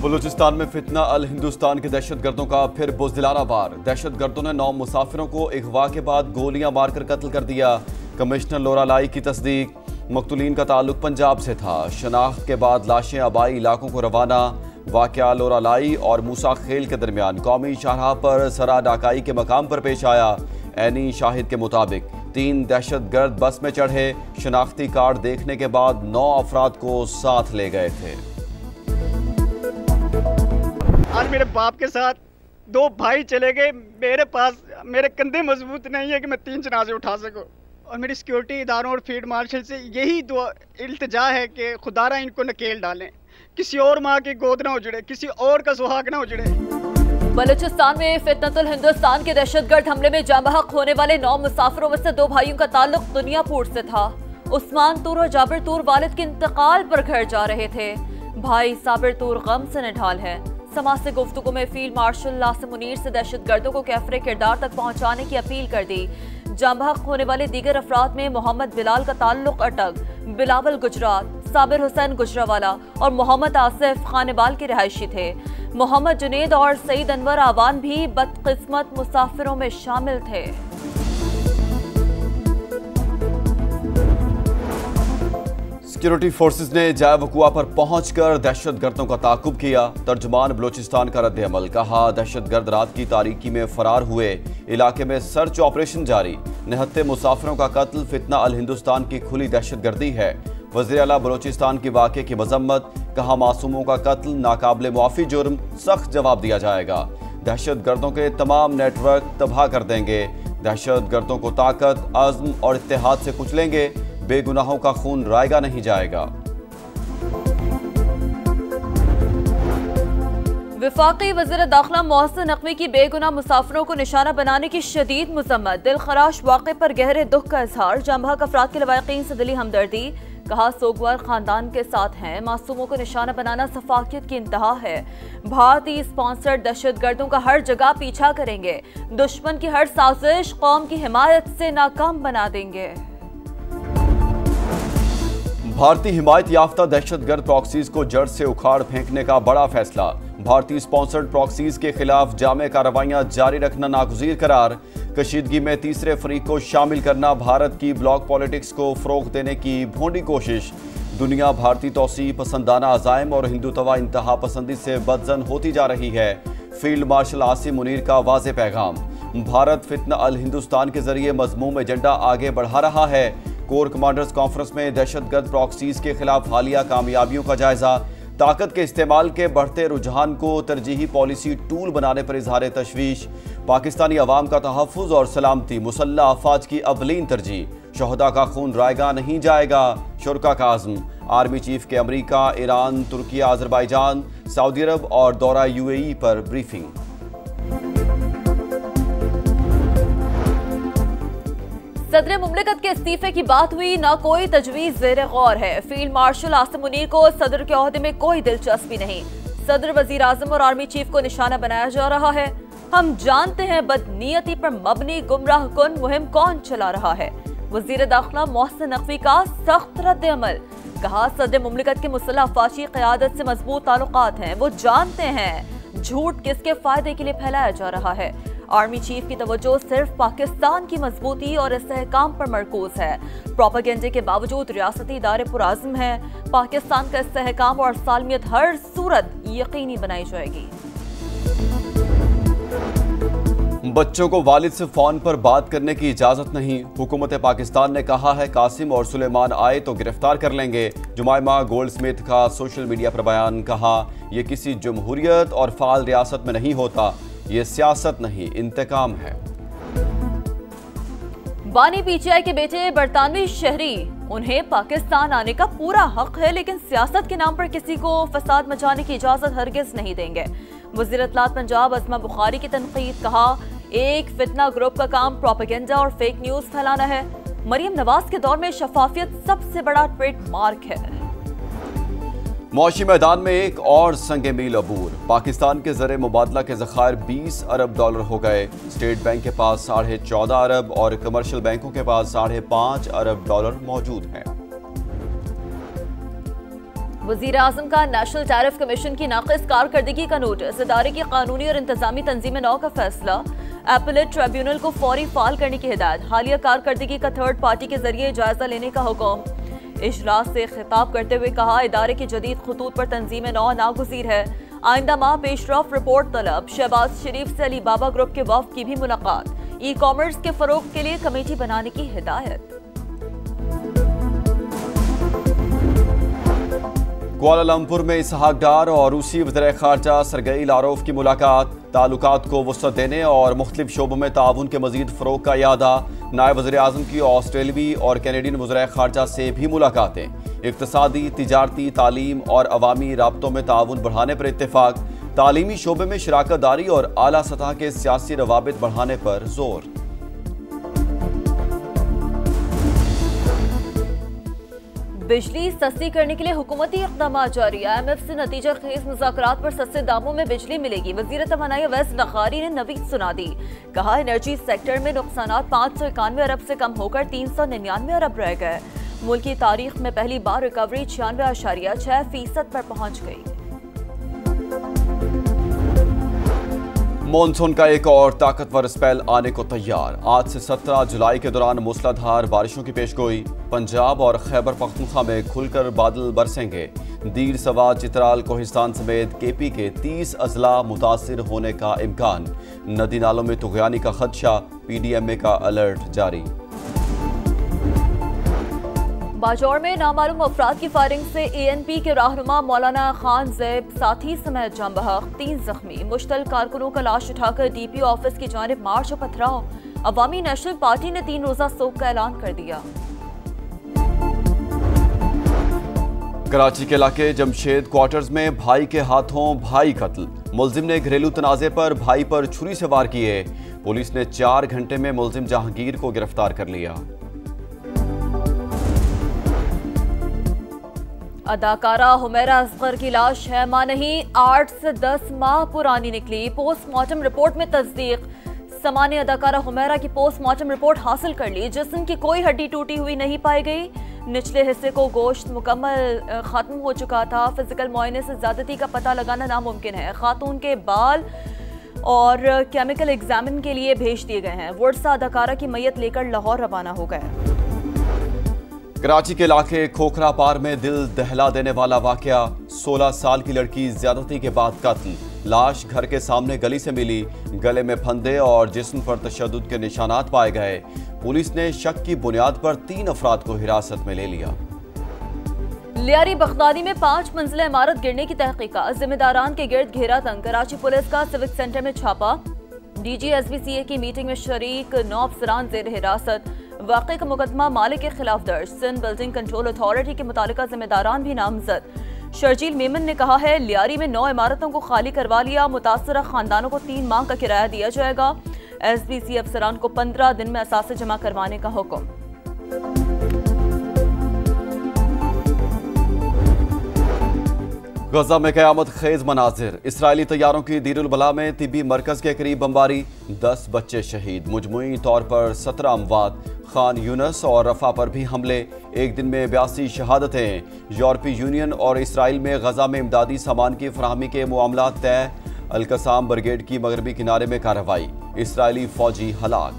बलूचिस्तान में फितना अल हिंदुस्तान के दहशतगर्दों का फिर बुज़दिलाना वार। दहशतगर्दों ने 9 मुसाफिरों को अगवा के बाद गोलियां मारकर कत्ल कर दिया। कमिश्नर लोरालाई की तस्दीक, मकतूलीन का ताल्लुक पंजाब से था। शनाख्त के बाद लाशें आबाई इलाकों को रवाना। वाक़या लोरालाई और मूसा खेल के दरमियान कौमी शाहराह पर सरा डाकाई के मकाम पर पेश आया। ऐनी शाहिद के मुताबिक 3 दहशतगर्द बस में चढ़े, शनाख्ती कार्ड देखने के बाद 9 अफराद को साथ ले गए थे। आज मेरे बाप के साथ 2 भाई चले गए। मेरे पास मेरे कंधे मजबूत नहीं है कि मैं 3 जनाजे उठा सकूं। और मेरी सिक्योरिटी इदारों और फील्ड मार्शल से यही दुआ इल्तिजा है कि खुदारा इनको नकेल डालें, किसी और माँ की गोद ना उजड़े, किसी और का सुहाग ना उजड़े। बलूचिस्तान में फितनतुल हिंदुस्तान के दहशतगर्द हमले में जाँ बहक होने वाले 9 मुसाफिरों में से 2 भाइयों का ताल्लुक दुनियापुर से था। उस्मान तूर और जाबिर तूर वालिद के इंतकाल पर घर जा रहे थे। भाई साबिर तूर गम से निढाल है। समाज से गुफ्तगू में फील्ड मार्शल नासिम मुनीर से दहशतगर्दों को कैफरे किरदार तक पहुंचाने की अपील कर दी। जाँ बहक होने वाले दीगर अफराद में मोहम्मद बिलाल का ताल्लुक अटक, बिलावल गुजरात, साबिर हुसैन गुजरावाला और मोहम्मद आसिफ खानेबाल के रिहायशी थे। मोहम्मद जुनेद और सईद अनवर आवान भी बदकिस्मत मुसाफिरों में शामिल थे। सिक्योरिटी फोर्सेस ने जाय वकुआ पर पहुंचकर दहशतगर्दों का ताकुब किया। तर्जुमान बलूचिस्तान का रद्द-ए-अमल, कहा दहशतगर्द रात की तारीकी में फरार हुए, इलाके में सर्च ऑपरेशन जारी। 69 मुसाफिरों का कत्ल फितना अल हिंदुस्तान की खुली दहशतगर्दी है। वज़ीर आला बलूचिस्तान की वाक़े की मजम्मत, कहा मासूमों का कत्ल नाकाबिले मुआफ़ी जुर्म, सख्त जवाब दिया जाएगा। दहशतगर्दों के तमाम नेटवर्क तबाह कर देंगे। दहशतगर्दों को ताकत, अज़्म और इत्तेहाद से कुचलेंगे। बेगुनाहों का खून रायगा नहीं जाएगा। वफाकी वज़ीर दाखिला मोहसिन नकवी की बेगुनाह मुसाफिरों को निशाना बनाने की शदीद मजम्मत, दिलखराश वाक़े पर गहरे दुख का इजहार। जाँ बहक अफराद के लवाकिन से दिली हमदर्दी, कहा सोगवार खानदान के साथ हैं। मासूमों को निशाना बनाना सफाकियत की इंतहा है। भारतीय स्पॉन्सर्ड दहशतगर्दों का हर जगह पीछा करेंगे। दुश्मन की हर साजिश कौम की हिमायत से नाकाम बना देंगे। भारतीय हिमायत याफ्ता दहशतगर्द प्रॉक्सीज को जड़ से उखाड़ फेंकने का बड़ा फैसला। भारतीय स्पॉन्सर्ड प्रॉक्सीज के खिलाफ जामे कार्रवाइयां जारी रखना नागुज़ीर करार। कशीदगी में तीसरे फरीक को शामिल करना भारत की ब्लॉक पॉलिटिक्स को फ़रोग़ देने की भोंडी कोशिश। दुनिया भारतीय तौसीह पसंदाना अज़ाइम और हिंदुत्वा इंतहा पसंदी से बदज़न होती जा रही है। फील्ड मार्शल आसिम मुनीर का वाज़े पैगाम, भारत फितना अल हिंदुस्तान के जरिए मज़मूम एजेंडा आगे बढ़ा रहा है। कोर कमांडर्स कॉन्फ्रेंस में दहशतगर्द प्रॉक्सीज के खिलाफ हालिया कामयाबियों का जायजा। ताकत के इस्तेमाल के बढ़ते रुझान को तरजीही पॉलिसी टूल बनाने पर इजहार तशवीश। पाकिस्तानी अवाम का तहफ़्फ़ुज़ और सलामती मुसल्लह अफ़वाज की अवलीन तरजीह। शोहदा का खून रायगा नहीं जाएगा, शुरका का आज़म। आर्मी चीफ के अमरीका, ईरान, तुर्की, अज़रबैजान, सऊदी अरब और दौरा UAE पर ब्रीफिंग। सदर मुमलिकत के इस्तीफे की बात हुई, ना कोई तजवीज़ ज़ेरे गौर है। फील्ड मार्शल आसिम मुनीर को सदर के ओहदे में कोई दिलचस्पी नहीं। सदर, वज़ीर आज़म और आर्मी चीफ को निशाना बनाया जा रहा है। हम जानते हैं बदनीयती पर मबनी गुमराह कुन मुहिम कौन चला रहा है। वज़ीर दाखिला मोहसिन नकवी का सख्त रद्द-ए-अमल, कहा सदर मुमलिकत के मुसल्लह अफ़वाजी क़यादत से मजबूत ताल्लुकात हैं। वो जानते हैं झूठ किसके फ़ायदे के लिए फैलाया जा रहा है। आर्मी चीफ की तवज्जो सिर्फ पाकिस्तान की मजबूती और इस्तेहकाम पर मरकूज है। प्रोपेगेंडे के बावजूद रियासती इदारे पुरआज़्म हैं। पाकिस्तान का इस्तेहकाम और सालमियत हर सूरत यकीनी बनाई जाएगी। बच्चों को वालिद से फ़ोन पर बात करने की इजाज़त नहीं। हुकूमत पाकिस्तान ने कहा है कासिम और सुलेमान आए तो गिरफ्तार कर लेंगे। जुमाइमा गोल्ड स्मिथ का सोशल मीडिया पर बयान, कहा यह किसी जमहूरियत और फ़ाल रियासत में नहीं होता, ये सियासत नहीं इंतकाम है। बानी PTI के बेटे बरतानवी शहरी, उन्हें पाकिस्तान आने का पूरा हक है, लेकिन सियासत के नाम पर किसी को फसाद मचाने की इजाजत हरगिज नहीं देंगे। वज़ीर इत्तलात पंजाब अज़मा बुखारी की तनकीद, कहा एक फितना ग्रुप का काम प्रोपेगेंडा और फेक न्यूज फैलाना है। मरियम नवाज के दौर में शफाफियत सबसे बड़ा ट्रेडमार्क है। मुआशी मैदान में एक और संगे मील अबूर। पाकिस्तान के ज़र मुबादला के ज़खायर $20 अरब हो गए। स्टेट बैंक के पास $14.5 अरब और कमर्शियल बैंकों के पास $5.5 अरब मौजूद हैं। वजीर आजम का नेशनल टैरिफ कमीशन की नाक़िस कारकर्दगी का नोटिस, इदारे की कानूनी और इंतजामी तंजीम नौ का फैसला, एपलेट ट्रिब्यूनल को फौरी फाल करने की हिदायत, हालिया कारकर्दगी का थर्ड पार्टी के जरिए जायजा लेने का हुक्म। इजलास से खिताब करते हुए कहा, इदारे के जदीद खतूत पर तंजीम नौ नागुज़ीर है। आइंदा माह पेशरफ रिपोर्ट तलब। शहबाज शरीफ से अली बाबा ग्रुप के वफ्द की भी मुलाकात। ई कॉमर्स के फरोग के लिए कमेटी बनाने की हिदायत। कुआलालंपुर में इसहाक डार और रूसी वज़ीर ख़ारजा सरगई लारोफ की मुलाकात, ताल्लुकात को वुसअत देने और मुख्तलिफ शोबों में ताउन के मज़ीद फ़रोग का इरादा। नायब वज़ीर आज़म की ऑस्ट्रेलवी और कैनेडियन वज़ीर ख़ारजा से भी मुलाकातें। इक़्तिसादी, तिजारती, तालीम और अवामी राब्तों में ताउन बढ़ाने पर इत्तेफाक। तालीमी शोबे में शराकत दारी और आला सतह के सियासी रवाबित बढ़ाने पर जोर। बिजली सस्ती करने के लिए हुकूमती इक़दाम जारी। IMF से नतीजा खेज मुज़ाकरात पर सस्ते दामों में बिजली मिलेगी। वज़ीर तवानाई अवैस लग़ारी ने नवीद सुना दी। कहा, एनर्जी सेक्टर में नुकसानात 591 अरब से कम होकर 399 अरब रह गए। मुल्क की तारीख में पहली बार रिकवरी 96.6% पर पहुंच गई। मॉनसून का एक और ताकतवर स्पेल आने को तैयार। आज से 17 जुलाई के दौरान मूसलाधार बारिशों की पेशगोई। पंजाब और खैबर पख्तूनख्वा में खुलकर बादल बरसेंगे। दीर, सवा, चित्राल, कोहिस्तान समेत KP के 30 अजला मुतासिर होने का इम्कान। नदी नालों में तुग़यानी का खदशा, PDMA का अलर्ट जारी। बाजौर में नामालूम अफराद की फायरिंग से ANP के रहनुमा मौलाना खान ज़ैब साथी समेत जाम बहक, 3 जख्मी। मुश्तल कारकुनों का लाश उठाकर DPO ऑफिस की जानिब मार्च और पथराव। अवामी नेशनल पार्टी ने 3 रोज़ा सोग का ऐलान कर दिया। कराची के इलाके जमशेद क्वार्टर्स में भाई के हाथों भाई कत्ल। मुलजिम ने घरेलू तनाज़े पर भाई पर छुरी से वार किए। पुलिस ने 4 घंटे में मुलजिम जहांगीर को गिरफ्तार कर लिया। अदाकारा हुमैरा असगर की लाश 6 माह नहीं 8 से 10 माह पुरानी निकली। पोस्टमार्टम रिपोर्ट में तस्दीक। समा ने अदाकारा हुमैरा की पोस्टमार्टम रिपोर्ट हासिल कर ली। जिस्म की कोई हड्डी टूटी हुई नहीं पाई गई। निचले हिस्से को गोश्त मुकम्मल खत्म हो चुका था। फिजिकल मुआयने से ज्यादती का पता लगाना नामुमकिन है। खातून के बाल और केमिकल एग्जामिन के लिए भेज दिए गए हैं। वर्सा अदाकारा की मैयत लेकर लाहौर रवाना हो गए। कराची के इलाके खोखरा पार में दिल दहला देने वाला वाकया। 16 साल की लड़की ज्यादती के बाद कत्ल। लाश घर के सामने गली से मिली। गले में फंदे और जिस्म पर तशद्दुद के निशानात पाए गए। पुलिस ने शक की बुनियाद पर 3 अफराद को हिरासत में ले लिया। लियारी बगदादी में 5 मंजिला इमारत गिरने की तहकीकात। जिम्मेदारान के गिर्द घेरा तंग। कराची पुलिस का सिविक सेंटर में छापा। DG SBCA की मीटिंग में शरीक 9 अफसरान ज़ेर हिरासत। वाक़े का मुकदमा मालिक के खिलाफ दर्ज। सिंध बिल्डिंग कंट्रोल अथॉरिटी के मुतालिका जिम्मेदारान भी नामजद। शर्जील मेमन ने कहा है, लियारी में 9 इमारतों को खाली करवा लिया। मुतासरा खानदानों को 3 माह का किराया दिया जाएगा। SBC अफसरान को 15 दिन में असासे जमा करवाने का हुक्म। गजा में क़यामत खेज मनाजिर। इसराइली तैयारों की दीरुल बला में तिब्बी मरकज के करीब बमबारी। 10 बच्चे शहीद। मुजमुई तौर पर 17 अमवात। खान यूनस और रफा पर भी हमले। एक दिन में 82 शहादतें। यूरोपीय यूनियन और इसराइल में गजा में इमदादी सामान की फराहमी के मामला तय। अलकसाम ब्रिगेड की मगरबी किनारे में कार्रवाई। इसराइली फौजी हलाक।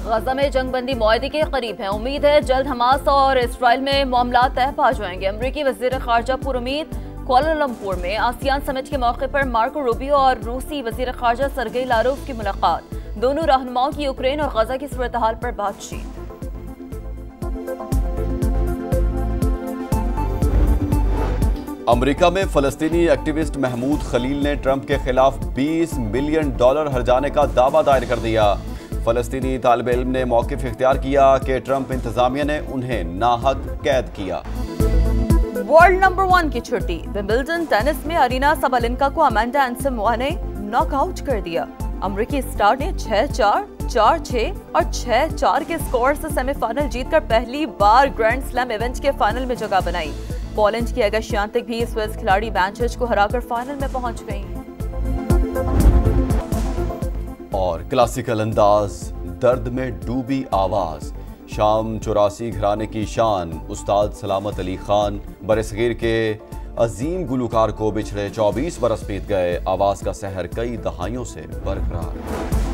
गजा में जंगबंदी मुआहदे के करीब है। उम्मीद है जल्द हमास और इसराइल में मामला तय पा जाएंगे। अमरीकी वज़ीर ख़ारजा पुरुमीद। कुआलालंपुर में आसियान समिट के मौके पर मार्को रूबियो और रूसी वज़ीर ख़ारजा सरगई लारोफ की मुलाकात। दोनों रहनुमाओं की यूक्रेन और गजा की सूरत-ए-हाल पर बातचीत। अमेरिका में फ़लस्तीनी एक्टिविस्ट महमूद खलील ने ट्रंप के खिलाफ $20 मिलियन हर्जाने का दावा दायर कर दिया। फ़लस्तीनी तालिब इल्म ने मौक़िफ़ इख्तियार किया कि ट्रंप इंतजामिया ने उन्हें नाहक कैद किया। वर्ल्ड नंबर 1 की छुट्टी। विंबलडन टेनिस में अरीना साबालेंका को अमांडा एनसेमुआ ने नॉकआउट कर दिया। अमेरिकी स्टार ने 6-4, 4-6 और 6-4 के स्कोर से सेमीफाइनल जीतकर पहली बार ग्रैंड स्लैम इवेंट के फाइनल में जगह बनाई। पोलैंड की अगा श्वियातेक भी स्विस खिलाड़ी बैंचिच को हराकर फाइनल में पहुंच गई। और क्लासिकल अंदाज, दर्द में डूबी आवाज, शाम 84 घराने की शान उस्ताद सलामत अली खान बरसगीर के अजीम गुलकार को बिछड़े 24 बरस बीत गए। आवाज़ का सहर कई दहाइयों से बरकरार।